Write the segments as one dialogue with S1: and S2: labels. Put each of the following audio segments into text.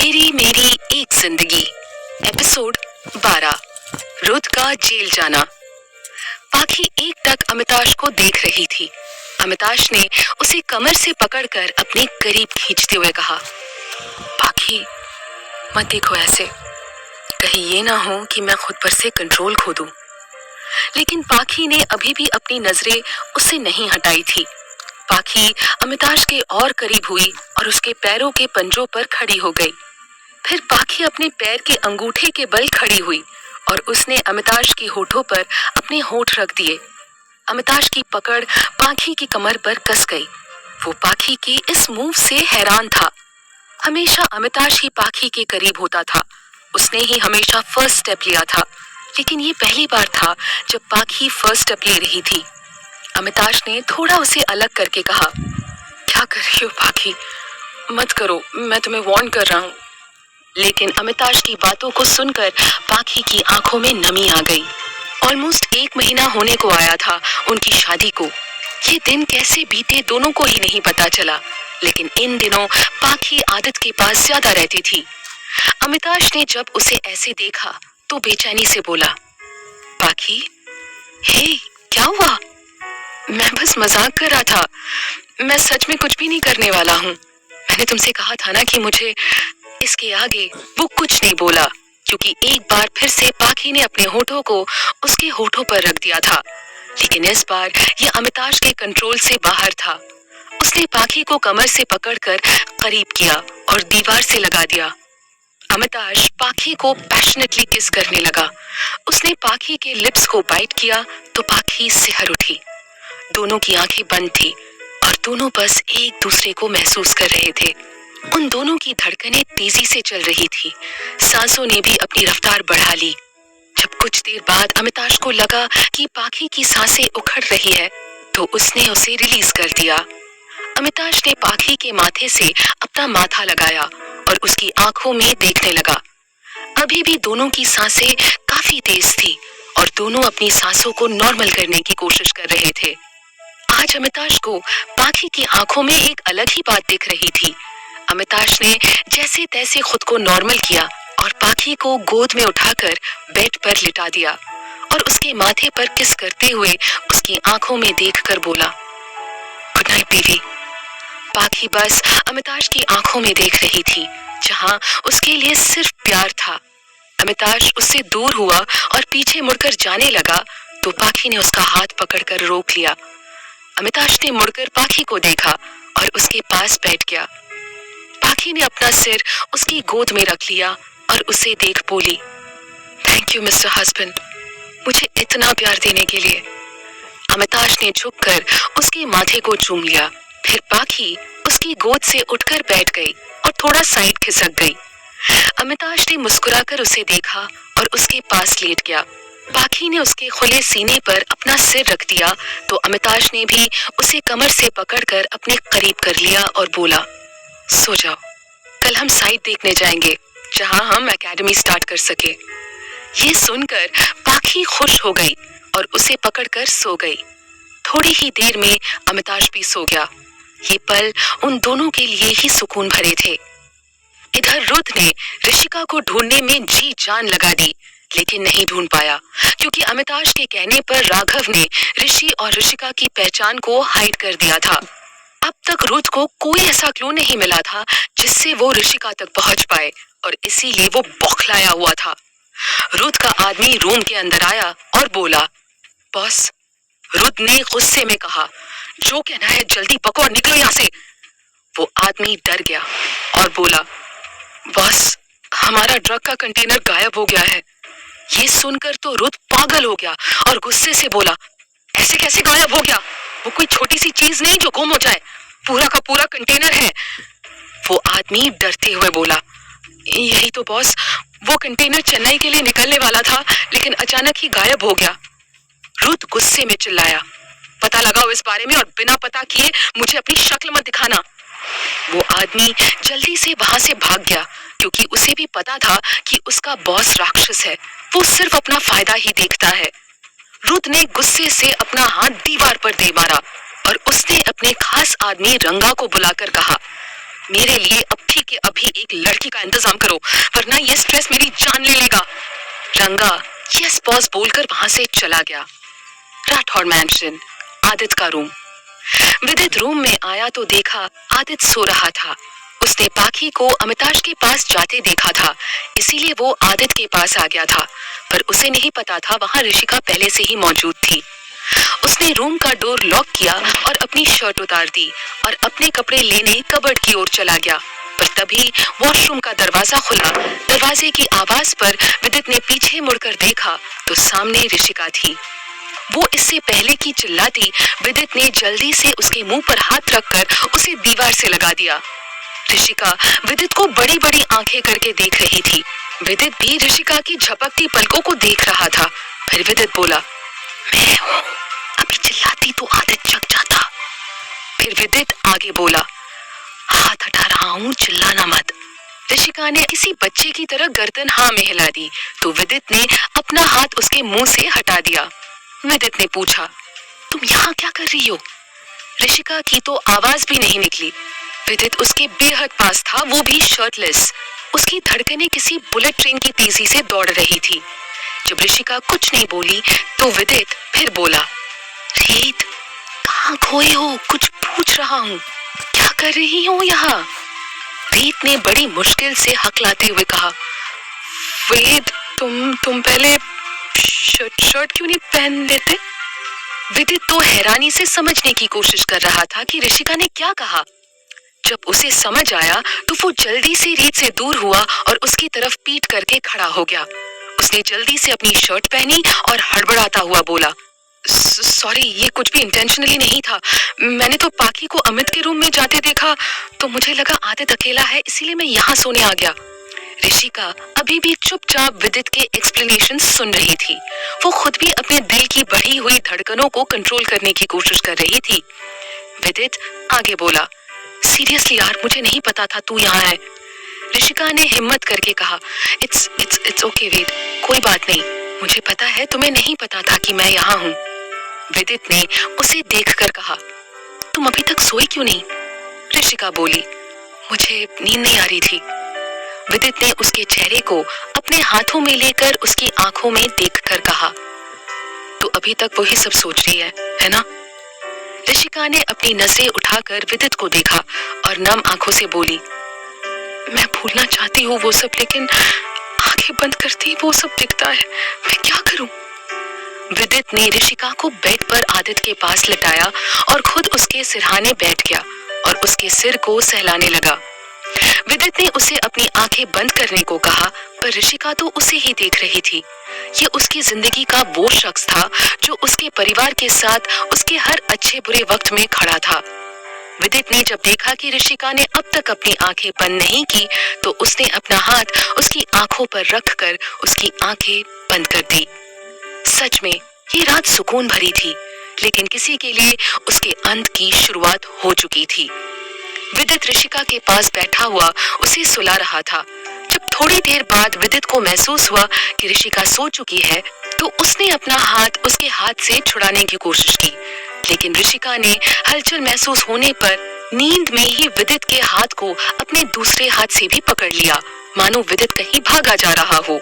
S1: तेरी मेरी एक जिंदगी, एपिसोड 12। रुद्र का जेल जाना। पाखी एकटक अमिताश को देख रही थी। अमिताश ने उसे कमर से पकड़कर अपने करीब खींचते हुए कहा, पाखी मत देखो ऐसे, कहीं ये ना हो कि मैं खुद पर से कंट्रोल खो दूं। लेकिन पाखी ने अभी भी अपनी नजरें उससे नहीं हटाई थी। पाखी अमिताश के और करीब हुई और उसके पैरों के पंजों पर खड़ी हो गई। फिर पाखी अपने पैर के अंगूठे के बल खड़ी हुई और उसने अमिताश की होठों पर अपने होठ रख दिए। अमिताश की पकड़ पाखी की कमर पर कस गई। वो पाखी के इस मूव से हैरान था। हमेशा अमिताश ही पाखी के करीब होता था। उसने ही हमेशा फर्स्ट स्टेप लिया था, लेकिन ये पहली बार था जब पाखी फर्स्ट स्टेप ले रही थी। अमिताश ने थोड़ा उसे अलग करके कहा, क्या कर रही हो पाखी, मत करो, मैं तुम्हें वार्न कर रहा हूँ। लेकिन अमिताश की बातों को सुनकर पाखी की आंखों में नमी आ गई। ऑलमोस्ट 1 महीना होने को आया था उनकी शादी को। ये दिन कैसे बीते दोनों को ही नहीं पता चला, लेकिन इन दिनों पाखी आदत के पास ज्यादा रहती थी। अमिताश ने जब उसे ऐसे देखा तो बेचैनी से बोला, पाखी, हे क्या हुआ? मैं बस मजाक कर रहा था, मैं सच में कुछ भी नहीं करने वाला हूँ। मैंने तुमसे कहा था ना कि मुझे इसके आगे। वो कुछ नहीं बोला क्योंकि एक बार फिर से पाखी ने अपने होठों को उसके होठों पर रख दिया था, लेकिन इस बार ये अमिताश के कंट्रोल से बाहर था। उसने पाखी को कमर से पकड़कर करीब किया और दीवार से लगा दिया। अमिताश पाखी को पैशनेटली किस करने लगा। उसने पाखी के लिप्स को बाइट किया तो पाखी सिहर उठी। दोनों की आंखें बंद थी और दोनों बस एक दूसरे को महसूस कर रहे थे। उन दोनों की धड़कनें तेजी से चल रही थी। सांसों ने भी अपनी रफ्तार बढ़ा ली। जब कुछ देर बाद अमिताश को लगा कि पाखी की सांसें उखड़ रही है तो उसने उसे रिलीज कर दिया। अमिताश ने पाखी के माथे से अपना माथा लगाया और उसकी आंखों में देखने लगा। अभी भी दोनों की सांसें काफी तेज थी और दोनों अपनी सांसों को नॉर्मल करने की कोशिश कर रहे थे। आज अमिताश को पाखी की आंखों में एक अलग ही बात दिख रही थी। अमिताश ने जैसे तैसे खुद को नॉर्मल किया और पाखी को गोद में उठाकर बेड पर लिटा दिया और उसके माथे पर किस करते हुए उसकी आंखों में देखकर बोला, गुड नाइट बेबी। पाखी बस अमिताश की आंखों में देख रही थी, जहां उसके लिए सिर्फ प्यार था। अमिताश उससे दूर हुआ और पीछे मुड़कर जाने लगा तो पाखी ने उसका हाथ पकड़कर रोक लिया। अमिताश ने मुड़कर पाखी को देखा और उसके पास बैठ गया। पाखी ने अपना सिर उसकी गोद में रख लिया और उसे देख बोली, थैंक यू मिस्टर हस्बैंड, मुझे इतना प्यार देने के लिए। अमिताश ने झुककर उसके माथे को चूम लिया। फिर पाखी उसकी गोद से उठकर बैठ गई और थोड़ा साइड खिसक गई। अमिताश ने मुस्कुराकर उसे देखा और उसके पास लेट गया। पाखी ने उसके खुले सीने पर अपना सिर रख दिया तो अमिताश ने भी उसे कमर से पकड़कर अपने करीब कर लिया और बोला, सो जाओ, कल हम साइट देखने जाएंगे जहां हम एकेडमी स्टार्ट कर सके। ये सुनकर पाखी खुश हो गई और उसे पकड़कर सो गई। थोड़ी ही देर में अमिताश भी सो गया। ये पल उन दोनों के लिए ही सुकून भरे थे। इधर रुद्र ने ऋषिका को ढूंढने में जी जान लगा दी, लेकिन नहीं ढूंढ पाया क्योंकि अमिताश के कहने पर राघव ने ऋषि और ऋषिका की पहचान को हाइड कर दिया था। अब तक रुद्र को कोई ऐसा क्लू नहीं मिला था जिससे वो ऋषिका तक पहुंच पाए और इसीलिए वो बौखलाया हुआ था। रुद्र का आदमी रूम के अंदर आया और बोला, बॉस। रुद्र ने गुस्से में कहा, जो कहना है जल्दी पको और निकलो यहाँ से। वो आदमी डर गया और बोला, बॉस, हमारा ड्रग का कंटेनर गायब हो गया है। ये सुनकर तो रुद्र पागल हो गया और गुस्से से बोला, ऐसे कैसे गायब हो गया? वो कोई छोटी सी चीज नहीं जो गुम हो जाए, पूरा का पूरा कंटेनर है। वो आदमी डरते हुए बोला, यही तो बॉस, वो कंटेनर चेन्नई के लिए निकलने वाला था लेकिन अचानक ही गायब हो गया। रुद्र गुस्से में चिल्लाया, पता लगाओ इस बारे में और बिना पता किए मुझे अपनी शक्ल मत दिखाना। वो आदमी जल्दी से वहां से भाग गया क्योंकि उसे भी पता था कि उसका बॉस राक्षस है, वो सिर्फ अपना फायदा ही देखता है। रुद्र ने गुस्से से अपना हाथ दीवार पर दे मारा और उसने अपने खास आदमी रंगा को बुलाकर कहा, मेरे लिए अभी के अभी एक लड़की का इंतजाम करो, वरना ये स्ट्रेस मेरी जान ले लेगा। रंगा यस बॉस बोलकर वहां से चला गया। राठौड़ मैंशन, आदित्य का रूम। विदित रूम में आया तो देखा आदित्य सो रहा था। उसने पाखी को अमिताश के पास जाते देखा था, इसीलिए वो आदित्य के पास आ गया था, पर उसे नहीं पता था वहां ऋषिका पहले से ही मौजूद थी। उसने रूम का डोर लॉक किया और अपनी शर्ट उतार दी और अपने कपड़े लेने कबर्ड की ओर चला गया, पर तभी वॉशरूम का दरवाजा खुला। दरवाजे की आवाज पर विदित ने पीछे मुड़कर देखा तो सामने ऋषिका थी। वो इससे पहले कि चिल्लाती, विदित ने जल्दी से उसके मुंह पर हाथ रखकर उसे दीवार से लगा दिया। ऋषिका विदित को बड़ी बड़ी आंखें करके देख रही थी। विदित भी ऋषिका की झपकती पलकों को देख रहा था। फिर विदित बोला, मैं हूं, अभी चिल्लाती तो आदित्य जग जाता। फिर विदित आगे बोला, हाथ हटा रहा हूं, चिल्लाना मत। ऋषिका ने किसी बच्चे की तरह गर्दन हाँ में हिला दी तो विदित ने अपना हाथ उसके मुंह से हटा दिया। विदित ने पूछा, तुम यहाँ क्या कर रही हो? ऋषिका की तो आवाज भी नहीं निकली। विदित उसके बेहद पास था, वो भी शर्टलेस। उसकी धड़कनें किसी बुलेट ट्रेन की तेजी से दौड़ रही थी। जब ऋषिका कुछ नहीं बोली तो विदित फिर बोला, रीत कहाँ खोए हो? कुछ पूछ रहा हूँ, क्या कर रही हो यहाँ? रीत ने बड़ी मुश्किल से हकलाते हुए कहा, वेद तुम पहले शर्ट क्यों नहीं पहन लेते? विदित तो हैरानी से समझने की कोशिश कर रहा था कि ऋषिका ने क्या कहा। जब उसे समझ आया तो वो जल्दी से रीत से दूर हुआ और उसकी तरफ पीठ करके खड़ा हो गया। उसने जल्दी से अपनी शर्ट पहनी और हड़बड़ाता हुआ बोला, सॉरी, ये कुछ भी इंटेंशनली नहीं था। मैंने तो पाखी को अमित के रूम में जाते देखा तो मुझे लगा आदित्य अकेला है, इसीलिए मैं यहाँ सोने आ गया। ऋषिका अभी भी चुपचाप विदित के एक्सप्लेनेशन सुन रही थी। वो खुद भी अपने दिल की बढ़ी हुई धड़कनों को कंट्रोल करने की कोशिश कर रही थी। विदित आगे बोला, सीरियसली यार, मुझे नहीं पता था तू यहाँ है। ऋषिका ने हिम्मत करके कहा, इट्स ओके वेद, कोई बात नहीं, मुझे पता है तुम्हें नहीं पता था कि मैं यहाँ हूँ। विदित ने उसे देखकर कहा, तुम अभी तक सोई क्यों नहीं? ऋषिका बोली, मुझे नींद नहीं आ रही थी। विदित ने उसके चेहरे को अपने हाथों में लेकर उसकी आंखों में देखकर कहा, तू अभी तक वही सब सोच रही है ना? ऋषिका ने अपनी नजरें उठाकर विदित को देखा और नम आंखों से बोली, मैं भूलना चाहती हूँ वो सब, लेकिन आंखें बंद करती वो सब दिखता है, मैं क्या करूं? विदित ने ऋषिका को बेड पर आदित्य के पास लिटाया और खुद उसके सिरहाने बैठ गया और उसके सिर को सहलाने लगा। विदित ने उसे अपनी आंखें बंद करने को कहा, पर ऋषिका तो उसे ही देख रही थी। ये उसकी जिंदगी का वो शख्स था जो उसके परिवार के साथ उसके हर अच्छे बुरे वक्त में खड़ा था। विदित ने जब देखा कि ऋषिका ने अब तक अपनी आंखें बंद नहीं की तो उसने अपना हाथ उसकी आंखों पर रखकर उसकी आंखें बंद कर दी। सच में ये रात सुकून भरी थी, लेकिन किसी के लिए उसके अंत की शुरुआत हो चुकी थी। विदित ऋषिका के पास बैठा हुआ उसे सुला रहा था। जब थोड़ी देर बाद विदित को महसूस हुआ कि ऋषिका सो चुकी है तो उसने अपना हाथ उसके हाथ से छुड़ाने की कोशिश की, लेकिन ऋषिका ने हलचल महसूस होने पर नींद में ही विदित के हाथ को अपने दूसरे हाथ से भी पकड़ लिया, मानो विदित कहीं भागा जा रहा हो।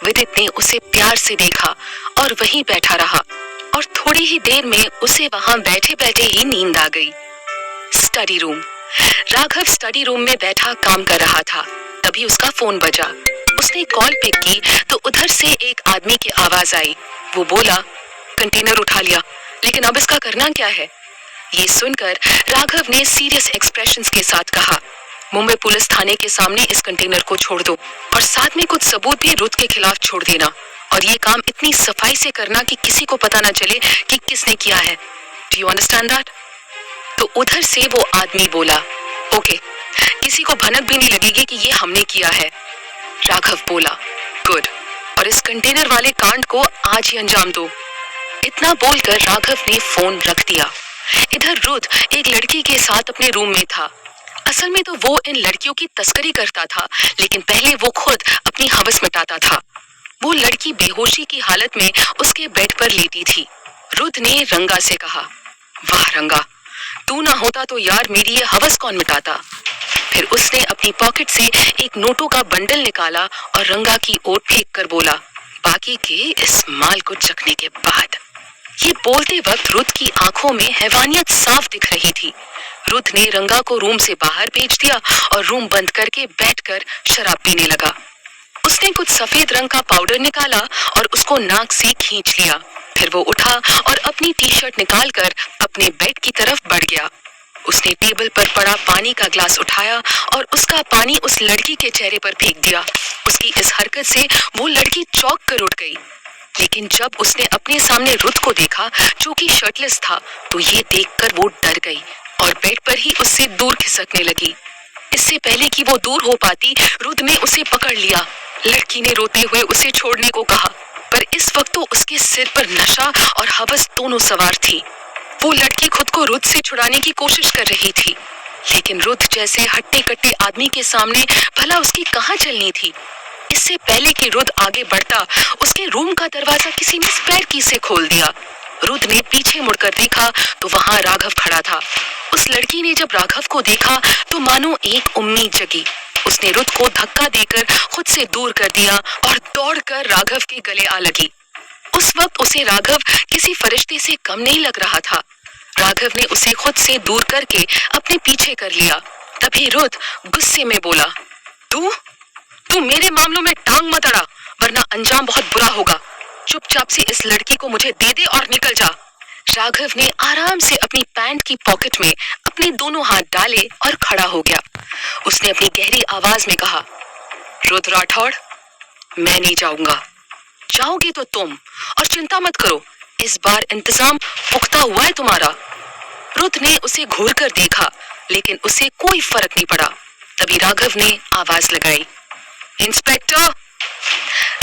S1: विदित ने उसे प्यार से देखा और वहीं बैठा रहा और थोड़ी ही देर में उसे वहां बैठे बैठे ही नींद आ गई। Study room. Raghav study room में बैठा काम कर रहा था, तभी उसका फोन बजा। उसने कॉल पिक की तो उधर से एक आदमी की आवाज आई। वो बोला, कंटेनर उठा लिया, लेकिन अब इसका करना क्या है? ये सुनकर राघव ने सीरियस एक्सप्रेशंस के साथ कहा, मुंबई पुलिस थाने के सामने इस कंटेनर को छोड़ दो और साथ में कुछ सबूत भी रुत के खिलाफ छोड़ देना, और ये काम इतनी सफाई से करना कि किसी को पता ना चले कि किसने किया है। Do you understand that? तो उधर से वो आदमी बोला, ओके, किसी को भनक भी नहीं लगेगी कि ये हमने किया है। राघव बोला, गुड, और इस कंटेनर वाले कांड को आज ही अंजाम दो। इतना बोलकर राघव ने फोन रख दिया। इधर रुद्र एक लड़की के साथ अपने रूम में था। असल में तो वो इन लड़कियों की तस्करी करता था, लेकिन पहले वो खुद अपनी हवस मिटाता था। वो लड़की बेहोशी की हालत में उसके बेड पर लेटी थी। रुद्र ने रंगा से कहा, वाह रंगा, तू ना होता तो यार मेरी ये हवस कौन मिटाता। फिर उसने अपनी पॉकेट से एक नोटों का बंडल निकाला और रंगा की ओर फेंक कर बोला, बाकी के इस माल को चखने के बाद। ये बोलते वक्त रुत की आंखों में हैवानियत साफ दिख रही थी। रुत ने रंगा को रूम से बाहर भेज दिया और रूम बंद करके बैठकर शराब पीने लगा। उसने कुछ सफेद रंग का पाउडर निकाला और उसको नाक से खींच लिया। फिर वो उठा और अपनी टी शर्ट निकालकर अपने बेड की तरफ बढ़ गया। उसने टेबल पर पड़ा पानी का ग्लास उठाया और उसका पानी उस लड़की के चेहरे पर फेंक दिया। उसकी इस हरकत से वो लड़की चौंक कर उठ गई, लेकिन जब उसने अपने सामने रुत को देखा जो कि शर्टलेस था, तो ये देखकर वो डर गई और बेड पर ही उससे दूर खिसकने लगी। इससे पहले कि वो दूर हो पाती, रुत ने उसे पकड़ लिया। लड़की ने रोते हुए उसे छोड़ने को कहा, पर इस वक्त तो उसके सिर पर नशा और हवस दोनों सवार थी। वो लड़की खुद को रुत से छुड़ाने की कोशिश कर रही थी, लेकिन रुत जैसे हट्टे कट्टे आदमी के सामने भला उसकी कहाँ चलनी थी। इससे पहले कि रुत आगे बढ़ता, उसके रूम का दरवाजा किसी ने स्पेयर की से खोल दिया। रुत ने पीछे मुड़कर देखा तो वहां राघव खड़ा था। उस लड़की ने जब राघव को देखा तो मानो एक उम्मीद जगी। उसने रुत को धक्का देकर खुद से दूर कर दिया और दौड़कर राघव के गले आ लगी। उस वक्त उसे राघव किसी फरिश्ते से कम नहीं लग रहा था। राघव ने उसे खुद से दूर करके अपने पीछे कर लिया। तभी रुत गुस्से में बोला, तू मेरे मामलों में टांग मत अड़ा, वरना अंजाम बहुत बुरा होगा। चुपचाप से इस लड़की को मुझे दे दे और निकल जा। राघव ने आराम से अपनी पैंट की पॉकेट में अपने दोनों हाथ डाले और खड़ा हो गया। उसने अपनी गहरी आवाज में कहा, रुत राठौड़, मैं नहीं जाऊंगा। जाओगे तो तुम, और चिंता मत करो, इस बार इंतजाम पुख्ता हुआ है तुम्हारा। रुत ने उसे घूर कर देखा, लेकिन उसे कोई फर्क नहीं पड़ा। तभी राघव ने आवाज लगाई, इंस्पेक्टर।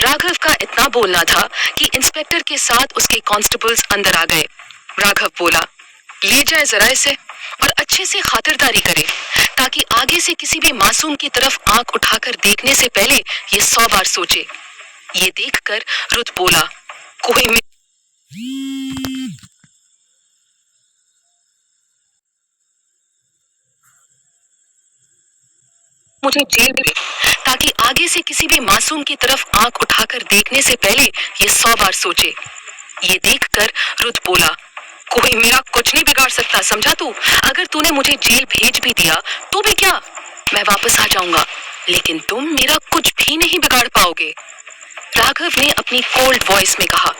S1: राघव का इतना बोलना था कि इंस्पेक्टर के साथ उसके कांस्टेबल्स अंदर आ गए। राघव बोला, ले जाए जरा इसे और अच्छे से खातिरदारी करे, ताकि आगे से किसी भी मासूम की तरफ आंख उठाकर देखने से पहले ये 100 बार सोचे। ये देखकर रुत बोला, कोई मुझे जेल में, ताकि आगे से किसी भी मासूम की तरफ आंख उठाकर देखने से पहले ये 100 बार सोचे। ये देखकर रुत बोला, कोई मेरा कुछ नहीं बिगाड़ सकता, समझा तू? अगर तूने मुझे जेल भेज भी दिया तो भी क्या, मैं वापस आ जाऊंगा, लेकिन तुम मेरा कुछ भी नहीं बिगाड़ पाओगे। राघव ने अपनी कोल्ड वॉइस में कहा,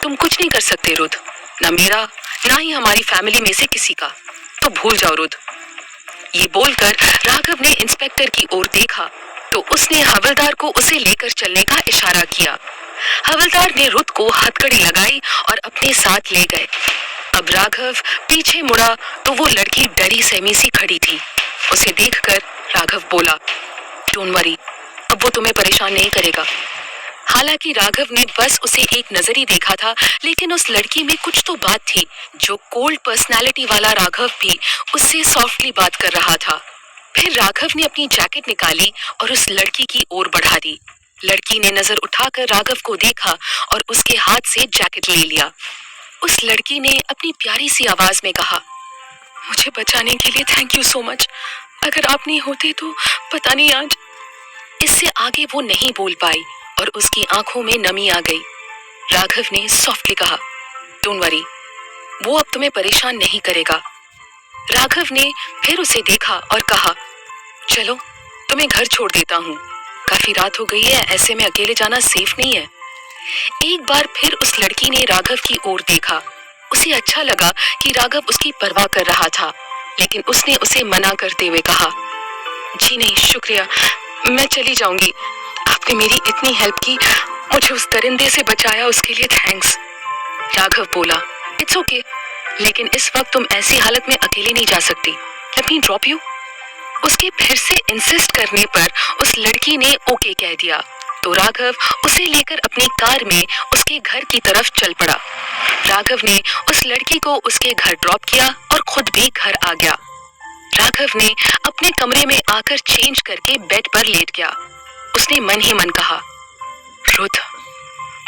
S1: तुम कुछ नहीं कर सकते रुत, ना मेरा ना ही हमारी फैमिली में से किसी का, तो भूल जाओ रुत। ये बोलकर राघव ने इंस्पेक्टर की ओर देखा तो उसने हवलदार को उसे लेकर चलने का इशारा किया। हवलदार ने रुत को हथकड़ी लगाई और अपने साथ ले गए। अब राघव पीछे मुड़ा तो वो लड़की डरी सहमी सी खड़ी थी। उसे देखकर राघव बोला, डोंट वरी, अब वो तुम्हें परेशान नहीं करेगा। हालांकि राघव ने बस उसे एक नजर ही देखा था, लेकिन उस लड़की में कुछ तो बात थी। जो कोल्ड पर्सनालिटी वाला राघव भी उससे सॉफ्टली बात कर रहा था। फिर राघव ने अपनी जैकेट निकाली और उस लड़की की ओर बढ़ा दी। लड़की ने नजर उठाकर राघव को देखा और उसके हाथ से जैकेट ले लिया। उस लड़की ने अपनी प्यारी सी आवाज में कहा, मुझे बचाने के लिए थैंक यू सो मच। अगर आप नहीं होते तो पता नहीं आज। इससे आगे वो नहीं बोल पाई और उसकी आंखों में नमी आ गई। राघव ने सॉफ्टली कहा, डोंट वरी, वो अब तुम्हें परेशान नहीं करेगा। राघव ने फिर उसे देखा और कहा, चलो तुम्हें घर छोड़ देता हूँ, काफी रात हो गई है, ऐसे में अकेले जाना सेफ नहीं है। एक बार फिर उस लड़की ने राघव की ओर देखा। उसे अच्छा लगा कि राघव उसकी परवाह कर रहा था, लेकिन उसने उसे मना करते हुए कहा, जी नहीं शुक्रिया, मैं चली जाऊंगी। आपने मेरी इतनी हेल्प की, मुझे उस दरिंदे से बचाया, उसके लिए थैंक्स। राघव बोला, इट्स ओके, लेकिन इस वक्त तुम ऐसी हालत में अकेले नहीं जा सकती। Let me drop you. उसके फिर से इंसिस्ट करने पर उस लड़की ने ओके कह दिया तो राघव उसे लेकर अपनी कार में उसके घर की तरफ चल पड़ा। राघव ने उस लड़की को उसके घर ड्रॉप किया और खुद भी घर आ गया। राघव ने अपने कमरे में आकर चेंज करके बेड पर लेट गया। उसने मन ही मन कहा, रुत,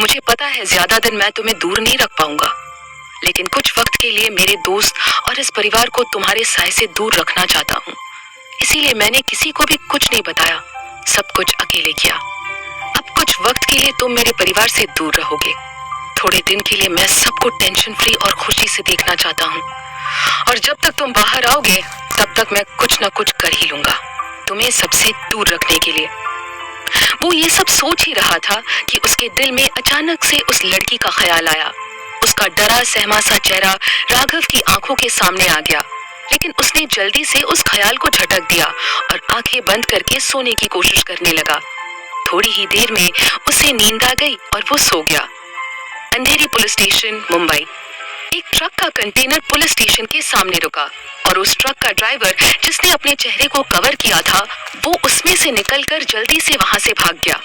S1: मुझे पता है ज्यादा दिन मैं तुम्हें दूर नहीं रख पाऊंगा, लेकिन कुछ वक्त के लिए मेरे दोस्त और इस परिवार को तुम्हारे साय से दूर रखना चाहता हूँ। इसीलिए मैंने किसी को भी कुछ नहीं बताया, सब कुछ अकेले किया। अब कुछ वक्त के लिए तुम मेरे परिवार से दूर रहोगे। थोड़े दिन के लिए मैं सबको टेंशन फ्री और खुशी से देखना चाहता हूँ, और जब तक तुम बाहर आओगे तब तक मैं कुछ ना कुछ कर ही लूंगा तुम्हें सबसे दूर रखने के लिए। वो ये सब सोच ही रहा था कि उसके दिल में अचानक से उस लड़की का ख्याल आया। उसका डरा सहमा सा चेहरा राघव की आंखों के सामने आ गया, लेकिन उसने जल्दी से उस ख्याल को झटक दिया और आंखें बंद करके सोने की कोशिश करने लगा। थोड़ी ही देर में उसे नींद आ गई और वो सो गया। अंधेरी पुलिस स्टेशन, मुंबई। एक ट्रक का कंटेनर पुलिस स्टेशन के सामने रुका और उस ट्रक का ड्राइवर जिसने अपने चेहरे को कवर किया था, वो उसमें से निकलकर जल्दी से वहां से भाग गया।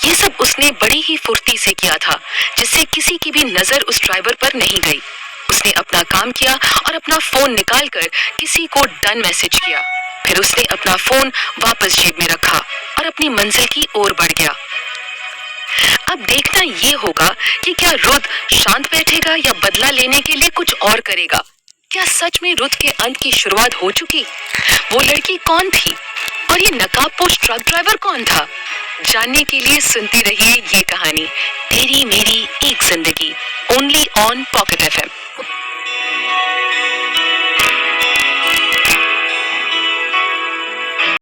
S1: ये सब उसने बड़ी ही फुर्ती से किया था, जिससे किसी की भी नजर उस ड्राइवर पर नहीं गई। उसने अपना काम किया और अपना फोन निकालकर किसी को डन मैसेज किया। फिर उसने अपना फोन वापस जेब में रखा और अपनी मंजिल की ओर बढ़ गया। अब देखना ये होगा कि क्या रुद्र शांत बैठेगा या बदला लेने के लिए कुछ और करेगा। क्या सच में रुद्र के अंत की शुरुआत हो चुकी? वो लड़की कौन थी और ये नकाबपोश ट्रक ड्राइवर कौन था? जानने के लिए सुनते रहिए ये कहानी तेरी मेरी एक जिंदगी, ओनली ऑन पॉकेट FM।